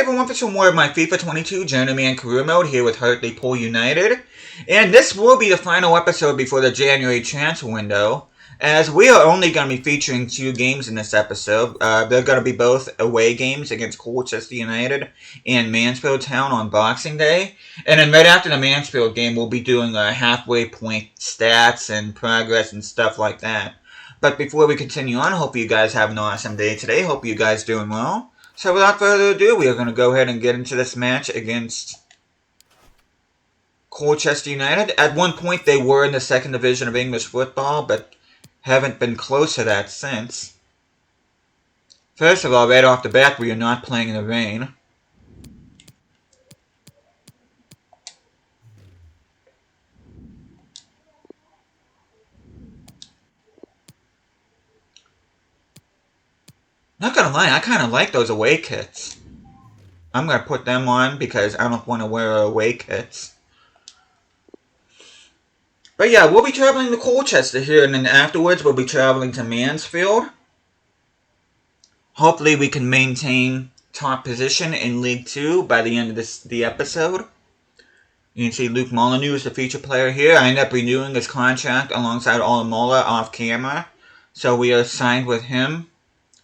everyone for some more of my FIFA 22 Journeyman career mode here with Hartlepool United. And this will be the final episode before the January transfer window, as we are only going to be featuring 2 games in this episode. They're going to be both away games against Colchester United and Mansfield Town on Boxing Day. And then right after the Mansfield game, we'll be doing halfway point stats and progress and stuff like that. But before we continue on, I hope you guys have an awesome day today. Hope you guys doing well. So without further ado, we are going to go ahead and get into this match against Colchester United. At one point, they were in the 2nd division of English football, but haven't been close to that since. First of all, right off the bat, we are not playing in the rain. Not gonna lie, I kind of like those away kits. I'm gonna put them on because I don't want to wear away kits. But yeah, we'll be traveling to Colchester here, and then afterwards we'll be traveling to Mansfield. Hopefully we can maintain top position in League 2 by the end of the episode. You can see Luke Molyneux is the feature player here. I ended up renewing his contract alongside Almeria off camera, so we are signed with him.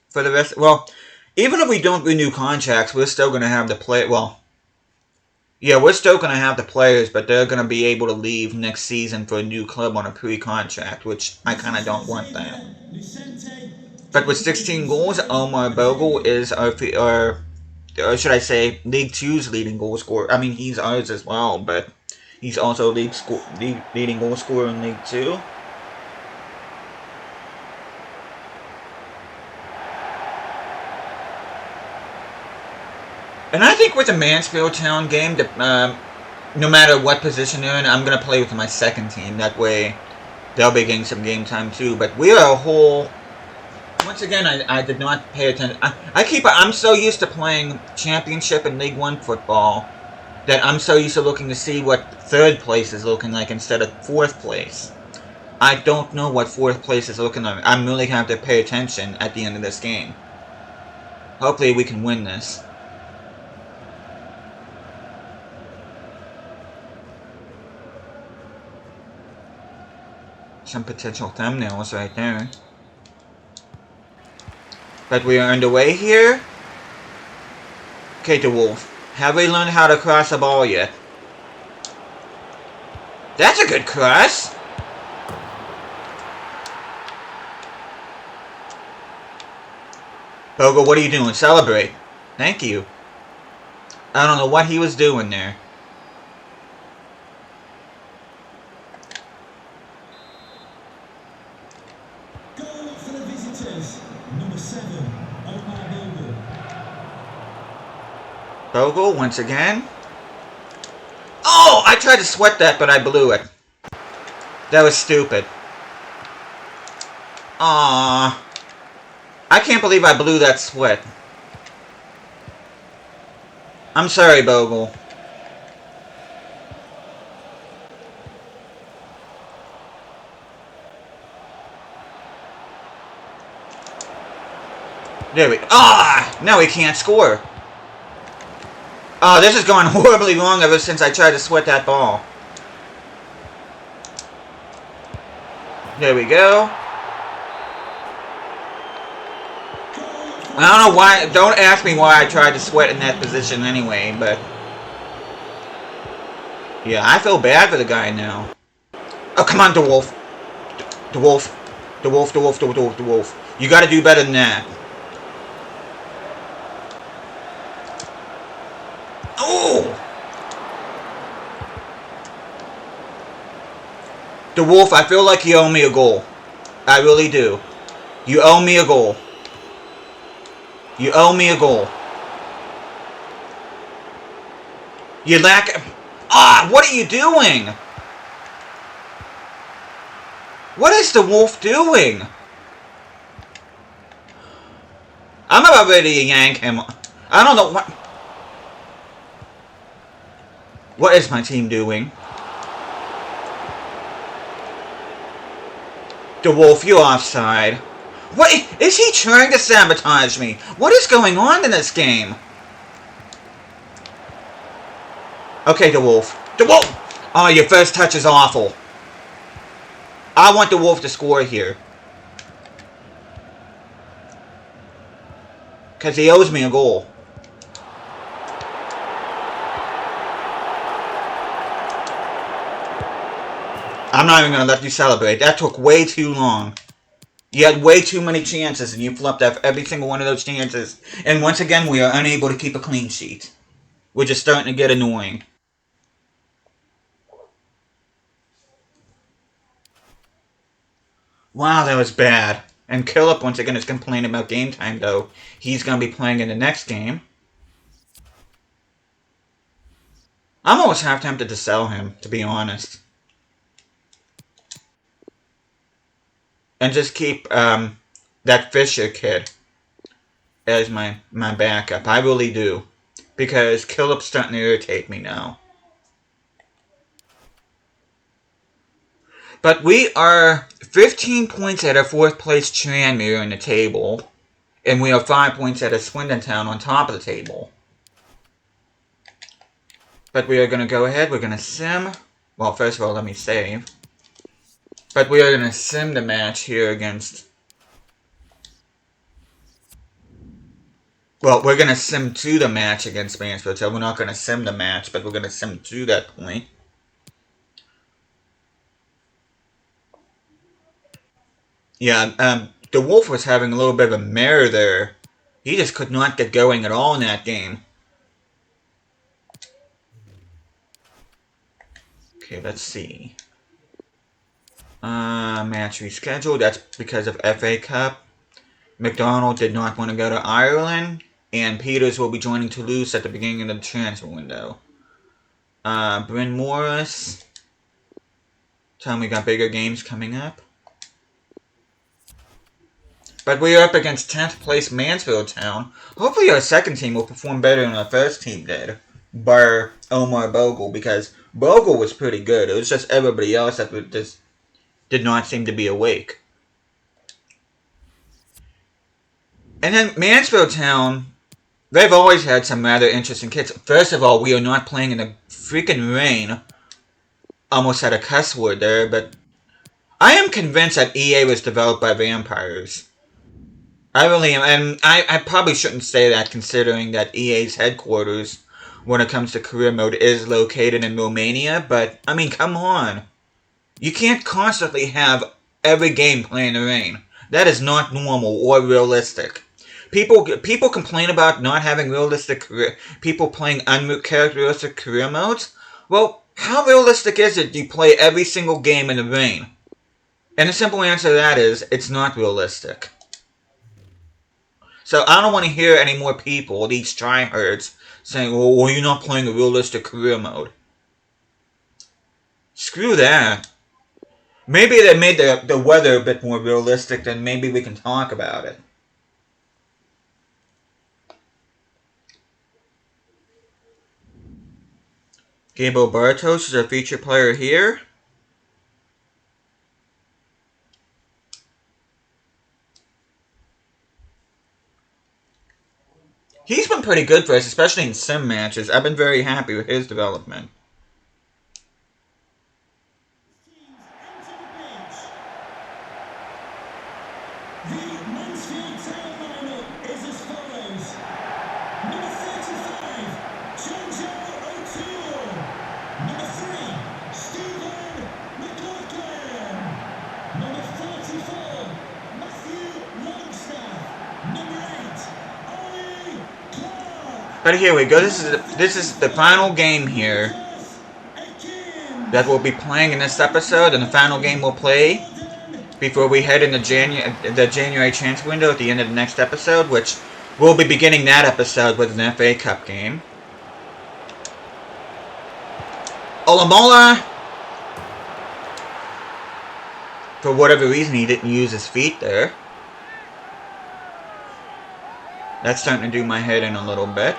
For the rest, well, even if we don't renew contracts, we're still going to have the play. Well, yeah, we're still going to have the players, but they're going to be able to leave next season for a new club on a pre-contract, which I kind of don't want that. But with 16 goals, Omar Bogle is or should I say, League 2's leading goal scorer. I mean, he's ours as well, but he's also leading goal scorer in League 2. And I think with the Mansfield Town game, no matter what position they're in, I'm going to play with my second team. That way, they'll be getting some game time too. But we are a whole... Once again, I did not pay attention. I'm so used to playing Championship and League 1 football that I'm so used to looking to see what 3rd place is looking like instead of 4th place. I don't know what 4th place is looking like. I'm really going to have to pay attention at the end of this game. Hopefully we can win this. Some potential thumbnails right there. But we are underway here. Okay, DeWolf. Have we learned how to cross the ball yet? That's a good cross. Bogle, what are you doing? Celebrate. Thank you. I don't know what he was doing there. Bogle, once again. Oh! I tried to sweat that, but I blew it. That was stupid. Aww. I can't believe I blew that sweat. I'm sorry, Bogle. There we go. Ah! Now we can't score. Oh, this is going horribly wrong ever since I tried to sweat that ball. There we go. I don't know why. Don't ask me why I tried to sweat in that position anyway, but... Yeah, I feel bad for the guy now. Oh, come on, DeWolf. DeWolf. DeWolf, DeWolf, DeWolf, DeWolf. You gotta do better than that. Oh! DeWolf, I feel like you owe me a goal. I really do. You owe me a goal. You owe me a goal. You lack... Ah, what are you doing? What is DeWolf doing? I'm about ready to yank him. I don't know what... What is my team doing? DeWolf, you're offside. What? Is he trying to sabotage me? What is going on in this game? Okay, the Wolf. The Wolf! Oh, your first touch is awful. I want the Wolf to score here. Because he owes me a goal. I'm not even going to let you celebrate. That took way too long. You had way too many chances, and you flubbed up every single one of those chances. And once again, we are unable to keep a clean sheet. Which is starting to get annoying. Wow, that was bad. And Killip, once again, is complaining about game time, though. He's going to be playing in the next game. I'm almost half tempted to sell him, to be honest. And just keep that Fisher kid as my backup. I really do. Because Killip's starting to irritate me now. But we are 15 points at a 4th place Tranmere in the table. And we are 5 points at a Swindon Town on top of the table. But we are going to go ahead. We're going to sim. Well, first of all, let me save. But we are going to sim the match here against... Well, we're going to sim to the match against Mansfield. So we're not going to sim the match, but we're going to sim to that point. Yeah, the Wolf was having a little bit of a mare there. He just could not get going at all in that game. Okay, let's see. Match rescheduled. That's because of FA Cup. McDonald did not want to go to Ireland. And Peters will be joining Toulouse at the beginning of the transfer window. Bryn Morris. Tell me we got bigger games coming up. But we are up against 10th place Mansfield Town. Hopefully our second team will perform better than our first team did. Bar Omar Bogle, because Bogle was pretty good. It was just everybody else that just did not seem to be awake. And then Mansfield Town, they've always had some rather interesting kids. First of all, we are not playing in the freaking rain. Almost had a cuss word there, but I am convinced that EA was developed by vampires. I really am, and I probably shouldn't say that considering that EA's headquarters, when it comes to career mode, is located in Romania, but, I mean, come on. You can't constantly have every game play in the rain. That is not normal or realistic. People complain about not having realistic career, people playing uncharacteristic career modes. Well, how realistic is it you play every single game in the rain? And the simple answer to that is, it's not realistic. So I don't want to hear any more people, these tryhards, saying, well, you're not playing a realistic career mode. Screw that. Maybe they made the weather a bit more realistic, then maybe we can talk about it. Gabriel Bartos is our featured player here. He's been pretty good for us, especially in sim matches. I've been very happy with his development. But here we go. This is the final game here that we'll be playing in this episode, and the final game we'll play before we head into the January transfer window at the end of the next episode, which we'll be beginning that episode with an FA Cup game. Olamola, for whatever reason, he didn't use his feet there. That's starting to do my head in a little bit.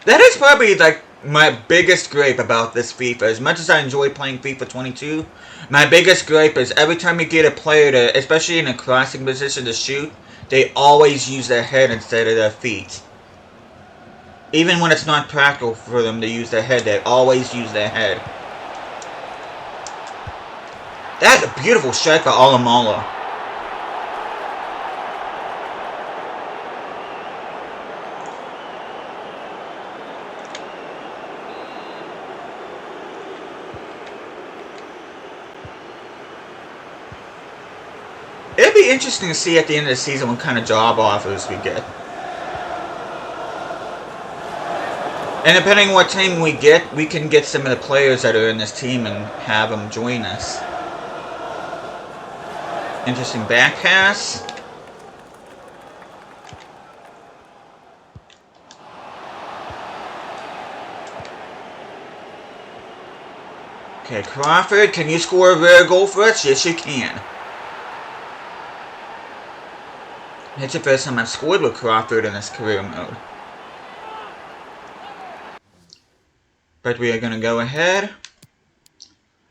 That is probably like my biggest gripe about this FIFA. As much as I enjoy playing FIFA 22, my biggest gripe is every time you get a player to, especially in a crossing position to shoot, they always use their head instead of their feet. Even when it's not practical for them to use their head, they always use their head. That's a beautiful strike by Almeria. It'd be interesting to see at the end of the season what kind of job offers we get. And depending on what team we get, we can get some of the players that are in this team and have them join us. Interesting back pass. Okay, Crawford, can you score a rare goal for us? Yes, you can. It's the first time I've scored with Crawford in this career mode. But we are going to go ahead.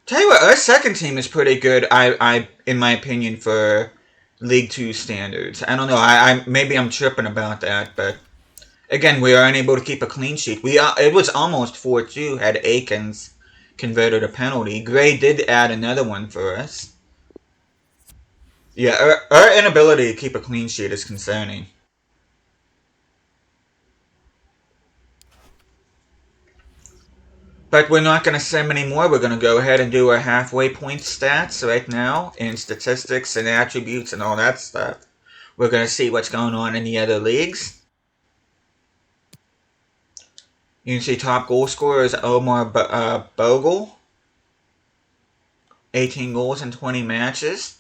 Tell you what, our second team is pretty good, in my opinion, for League 2 standards. I don't know, maybe I'm tripping about that, but again, we are unable to keep a clean sheet. It was almost 4-2 had Akins converted a penalty. Gray did add another one for us. Yeah, our inability to keep a clean sheet is concerning. But we're not going to sim anymore. We're going to go ahead and do our halfway point stats right now in statistics and attributes and all that stuff. We're going to see what's going on in the other leagues. You can see top goal scorer is Omar Bogle. 18 goals in 20 matches.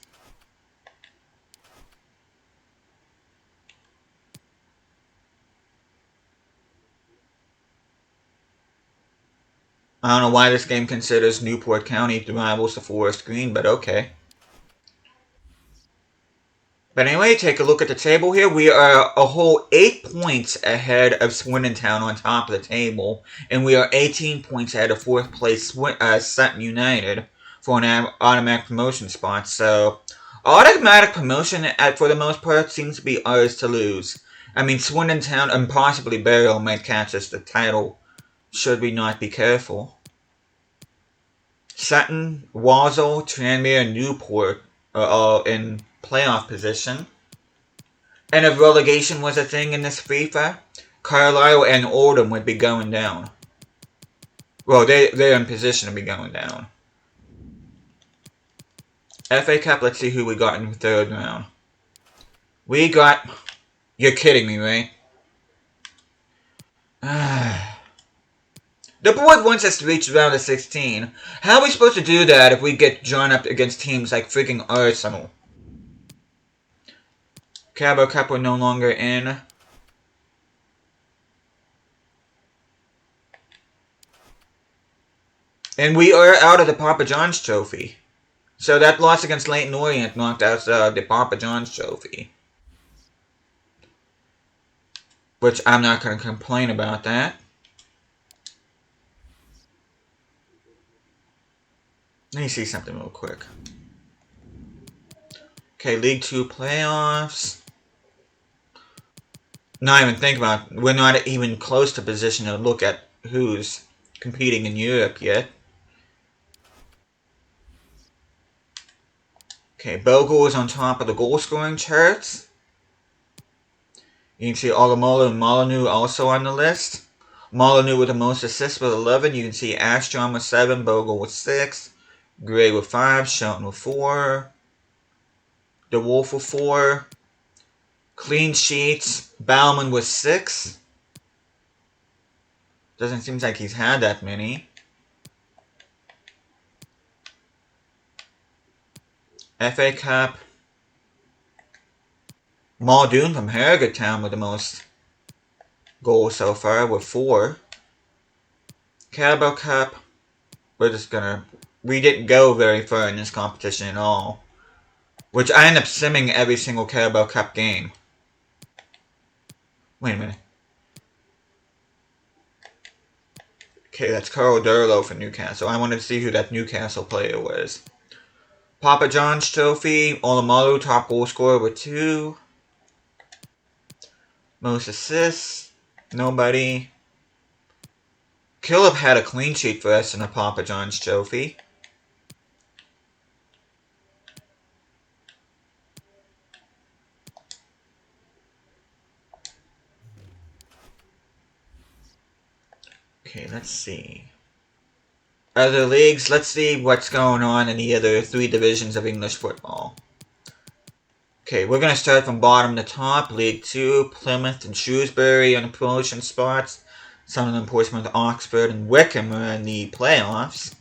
I don't know why this game considers Newport County rivals to Forest Green, but okay. But anyway, take a look at the table here. We are a whole 8 points ahead of Swindon Town on top of the table, and we are 18 points ahead of 4th place Sutton United for an automatic promotion spot. So, automatic promotion, for the most part, seems to be ours to lose. I mean, Swindon Town and possibly Burial might catch us the title, should we not be careful. Sutton, Walsall, Tranmere, and Newport are all in playoff position. And if relegation was a thing in this FIFA, Carlisle and Oldham would be going down. Well, they're in position to be going down. FA Cup, let's see who we got in the third round. We got... You're kidding me, right? The board wants us to reach the round of 16. How are we supposed to do that if we get drawn up against teams like freaking Arsenal? Carabao Cup we're no longer in. And we are out of the Papa John's Trophy. So that loss against Leyton Orient knocked us the Papa John's Trophy. Which I'm not going to complain about that. Let me see something real quick. Okay, League 2 playoffs. Not even think about it. We're not even close to position to look at who's competing in Europe yet. Okay, Bogle is on top of the goal scoring charts. You can see Olamola and Molyneux also on the list. Molyneux with the most assists with 11. You can see Ashton with 7, Bogle with 6, Gray with 5, Shelton with 4, DeWolf with 4. Clean sheets, Bauman with 6. Doesn't seem like he's had that many. FA Cup. Muldoon from Harrogate Town with the most goals so far with 4. Carabao Cup. We didn't go very far in this competition at all. Which I end up simming every single Carabao Cup game. Wait a minute. Okay, that's Carl Durlow for Newcastle. I wanted to see who that Newcastle player was. Papa John's Trophy. Olamalu, top goal scorer with 2. Most assists. Nobody. Caleb had a clean sheet for us in the Papa John's Trophy. Okay, let's see. Other leagues, let's see what's going on in the other 3 divisions of English football. Okay, we're going to start from bottom to top. League 2, Plymouth and Shrewsbury on the promotion spots. Sunderland, Portsmouth, Oxford, and Wickham are in the playoffs.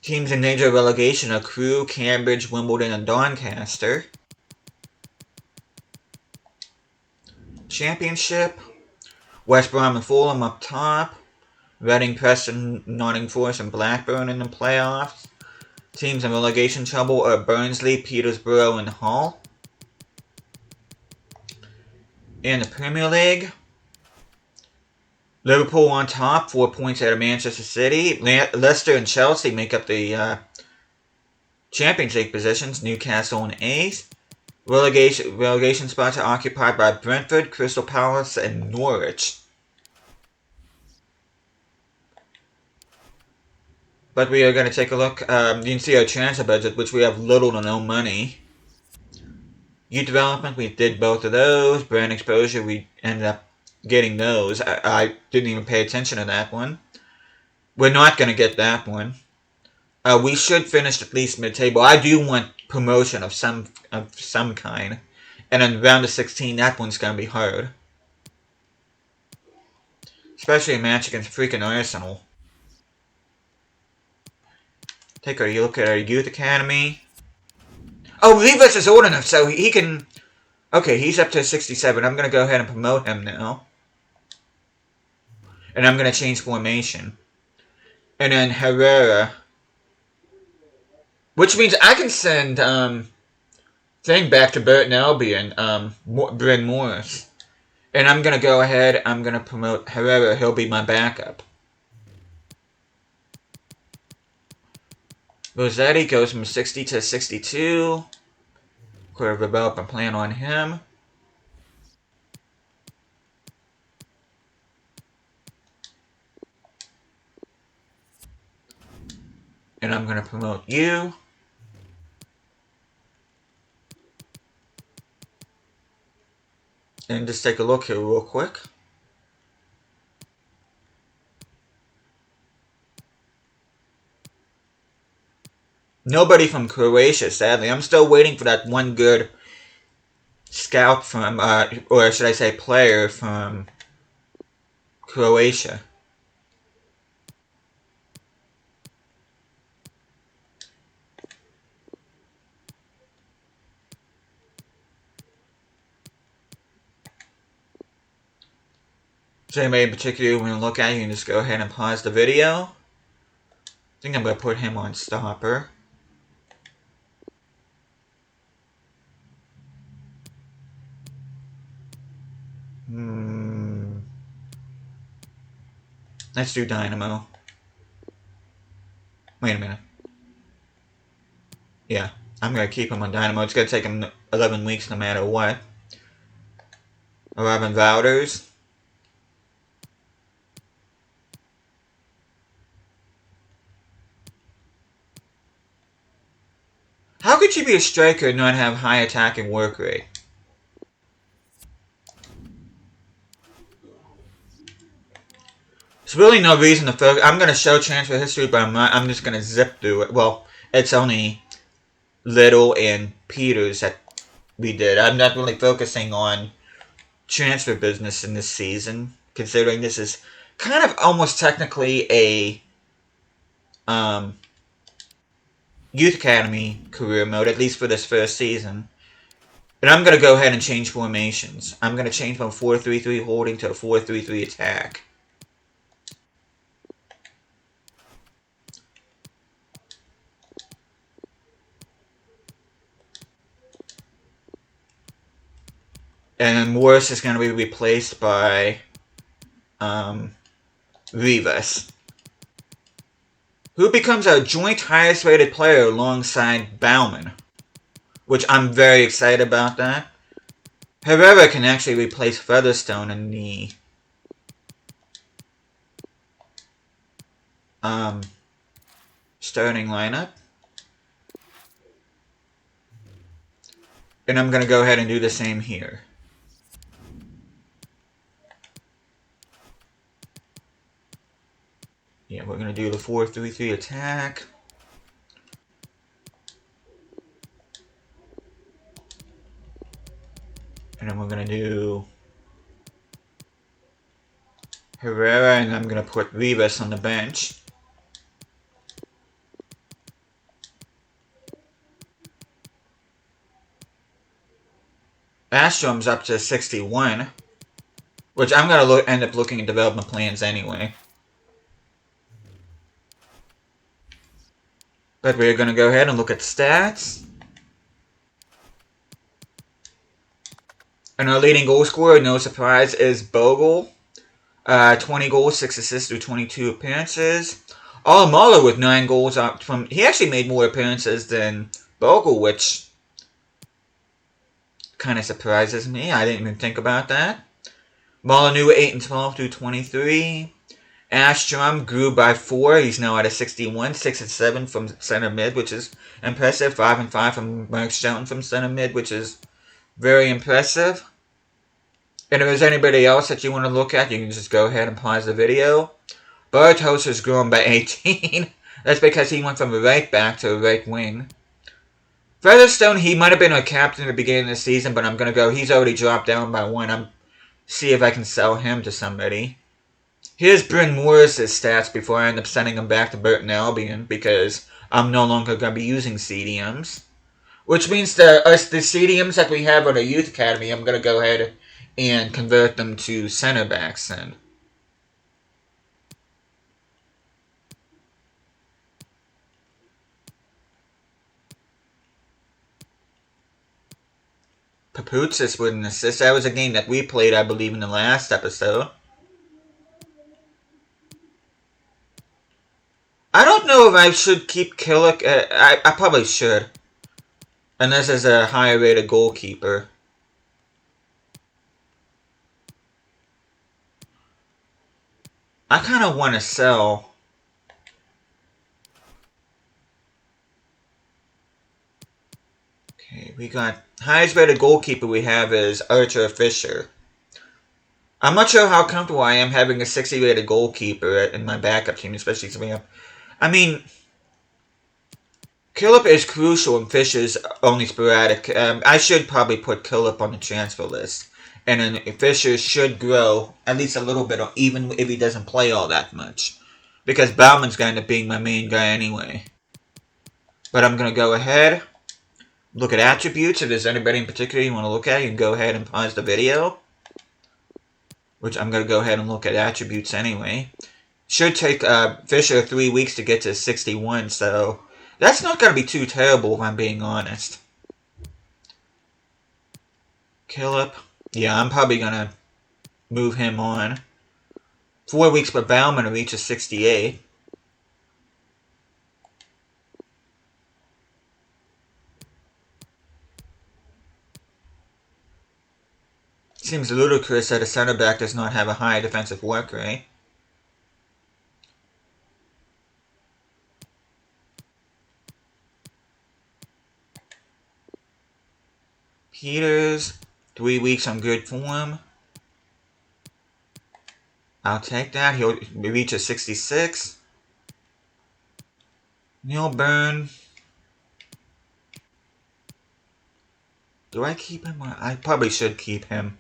Teams in danger of relegation are Crewe, Cambridge, Wimbledon, and Doncaster. Championship, West Brom and Fulham up top. Reading, Preston, Nottingham Forest, and Blackburn in the playoffs. Teams in relegation trouble are Barnsley, Peterborough, and Hull. In the Premier League, Liverpool on top, 4 points out of Manchester City. Leicester and Chelsea make up the Champions League positions. Newcastle in 8th. Relegation spots are occupied by Brentford, Crystal Palace, and Norwich. But we are going to take a look. You can see our transfer budget, which we have little to no money. Youth development, we did both of those. Brand exposure, we ended up getting those. I didn't even pay attention to that one. We're not going to get that one. We should finish at least mid-table. I do want promotion of some kind. And then round of 16, that one's going to be hard. Especially a match against freaking Arsenal. Take a look at our youth academy. Oh, Rivas is old enough, so he can... Okay, he's up to 67. I'm going to go ahead and promote him now. And I'm going to change formation. And then Herrera. Which means I can send, thing back to Burton Albion, Bryn Morris. And I'm going to go ahead, I'm going to promote Herrera. He'll be my backup. Rossetti goes from 60 to 62. Could develop a plan on him. And I'm going to promote you. And just take a look here real quick. Nobody from Croatia, sadly. I'm still waiting for that one good scout from, or should I say player from Croatia. So anybody in particular you want to look at, you can just go ahead and pause the video. I think I'm going to put him on stopper. Let's do Dynamo. Wait a minute. Yeah, I'm going to keep him on Dynamo. It's going to take him 11 weeks no matter what. 11 Wouters. How could you be a striker and not have high attacking work rate? There's really no reason to focus. I'm going to show transfer history, but I'm just going to zip through it. Well, it's only Little and Peters that we did. I'm not really focusing on transfer business in this season, considering this is kind of almost technically a Youth Academy career mode, at least for this first season. And I'm going to go ahead and change formations. I'm going to change from 4-3-3 holding to a 4-3-3 attack. And then Morris is going to be replaced by Rivas, who becomes our joint highest rated player alongside Bauman, which I'm very excited about that. Herrera can actually replace Featherstone in the starting lineup. And I'm going to go ahead and do the same here. Yeah, we're going to do the 4-3-3 attack. And then we're going to do Herrera, and I'm going to put Rivas on the bench. Astrom's up to 61, which I'm going to end up looking at development plans anyway. But we're going to go ahead and look at stats. And our leading goal scorer, no surprise, is Bogle. 20 goals, 6 assists through 22 appearances. Almeria with 9 goals up from... He actually made more appearances than Bogle, which kind of surprises me. I didn't even think about that. Molyneux 8 and 12 through 23. Astrom grew by 4. He's now at a 61. 6 and 7 from center mid, which is impressive. 5 and 5 from Mark Shelton from center mid, which is very impressive. And if there's anybody else that you want to look at, you can just go ahead and pause the video. Bartos has grown by 18. That's because he went from a right back to a right wing. Featherstone, he might have been our captain at the beginning of the season, but I'm going to go, he's already dropped down by 1. See if I can sell him to somebody. Here's Bryn Moore's stats before I end up sending him back to Burton Albion, because I'm no longer going to be using CDMs. Which means the CDMs that we have on the Youth Academy, I'm going to go ahead and convert them to center backs then. Papoutsis with an assist. That was a game that we played, I believe, in the last episode. I don't know if I should keep Killick. I probably should. Unless as a higher rated goalkeeper. I kind of want to sell. Okay, we got... Highest rated goalkeeper we have is Archer Fisher. I'm not sure how comfortable I am having a 60 rated goalkeeper in my backup team, especially since we have... I mean... Killip is crucial and Fisher's only sporadic. I should probably put Killip on the transfer list. And then Fisher should grow at least a little bit, even if he doesn't play all that much. Because Bauman's going to end up being my main guy anyway. But I'm going to go ahead, look at attributes. If there's anybody in particular you want to look at, you can go ahead and pause the video. Which I'm going to go ahead and look at attributes anyway. Should take Fisher 3 weeks to get to 61, so... That's not going to be too terrible if I'm being honest. Killip. Yeah, I'm probably going to move him on. 4 weeks for Bauman to reach a 68. Seems ludicrous that a center back does not have a high defensive work rate. Peters, 3 weeks on good form. I'll take that. He'll reach a 66. Neil Byrne. Do I keep him? I probably should keep him.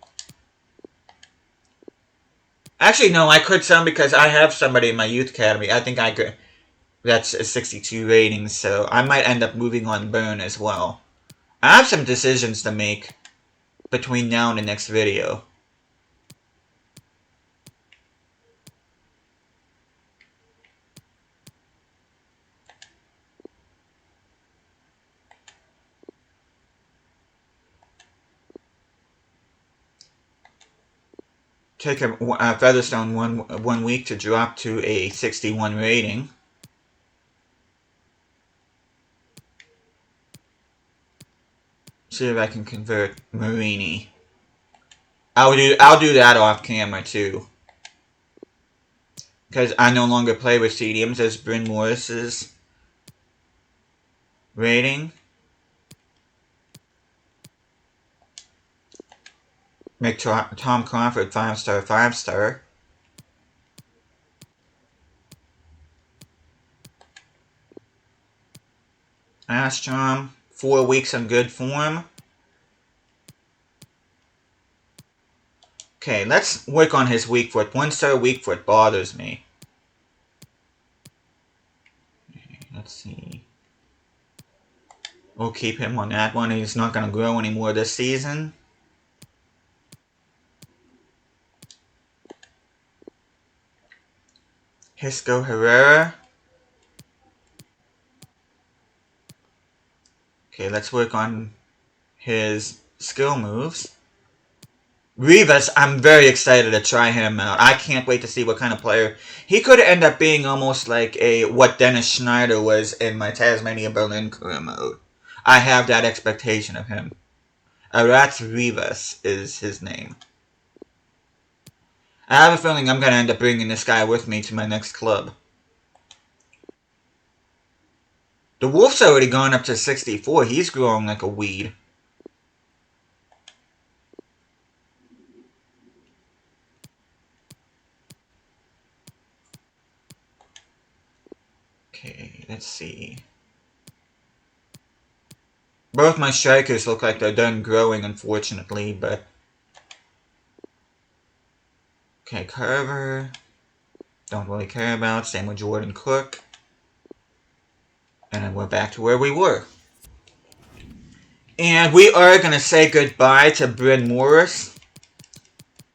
Actually, no, I could sell him because I have somebody in my youth academy. I think I could. That's a 62 rating, so I might end up moving on Byrne as well. I have some decisions to make between now and the next video. Take a Featherstone one week to drop to a 61 rating. See if I can convert Marini. I'll do that off camera too. because I no longer play with stadiums as Bryn Morris's rating. Make Tom Crawford 5-star, 5-star. Astrom, 4 weeks in good form. Okay, let's work on his weak foot. 1-star weak foot bothers me. Okay, let's see. We'll keep him on that one. He's not going to grow anymore this season. Hisco Herrera. Okay, let's work on his skill moves. Rivas, I'm very excited to try him out. I can't wait to see what kind of player. He could end up being almost like what Dennis Schneider was in my Tasmania Berlin career mode. I have that expectation of him. Arats Rivas is his name. I have a feeling I'm going to end up bringing this guy with me to my next club. The Wolf's already gone up to 64. He's growing like a weed. Okay, let's see. Both my strikers look like they're done growing, unfortunately, but... Okay, Carver. Don't really care about. Same with Jordan Cook. And then we're back to where we were. And we are going to say goodbye to Bryn Morris.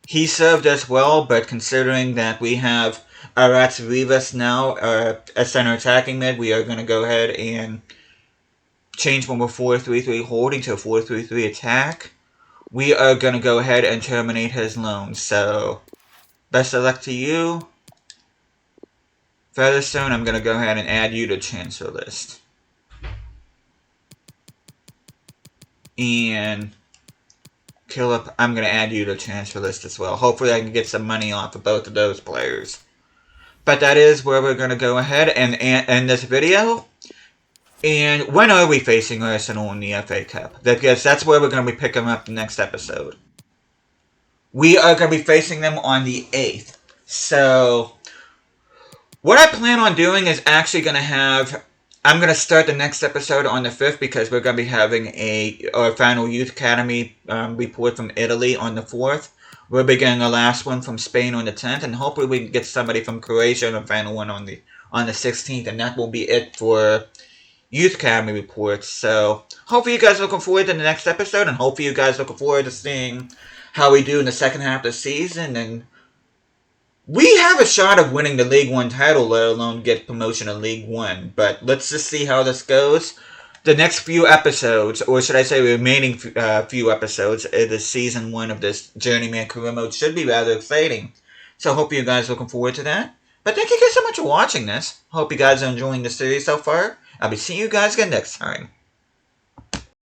He served us well, but considering that we have Arats Rivas now as center attacking mid, we are going to go ahead and change from a 4-3-3 holding to a 4-3-3 attack. We are going to go ahead and terminate his loan. So, best of luck to you. Featherstone, I'm going to go ahead and add you to transfer list. And Killip, I'm going to add you to transfer list as well. Hopefully I can get some money off of both of those players. But that is where we're going to go ahead and end this video. And when are we facing Arsenal in the FA Cup? Because that's where we're going to be picking up the next episode. We are going to be facing them on the 8th. So, what I plan on doing is actually going to have... I'm going to start the next episode on the 5th because we're going to be having our final Youth Academy report from Italy on the 4th. We'll be getting the last one from Spain on the 10th, and hopefully we can get somebody from Croatia on the final one on the 16th, and that will be it for Youth Academy reports. So, hopefully you guys are looking forward to the next episode, and hopefully you guys are looking forward to seeing how we do in the second half of the season, and we have a shot of winning the League One title, let alone get promotion to League One. But let's just see how this goes. The next few episodes, or should I say remaining few episodes of the Season 1 of this Journeyman career mode should be rather exciting. So I hope you guys are looking forward to that. But thank you guys so much for watching this. Hope you guys are enjoying the series so far. I'll be seeing you guys again next time.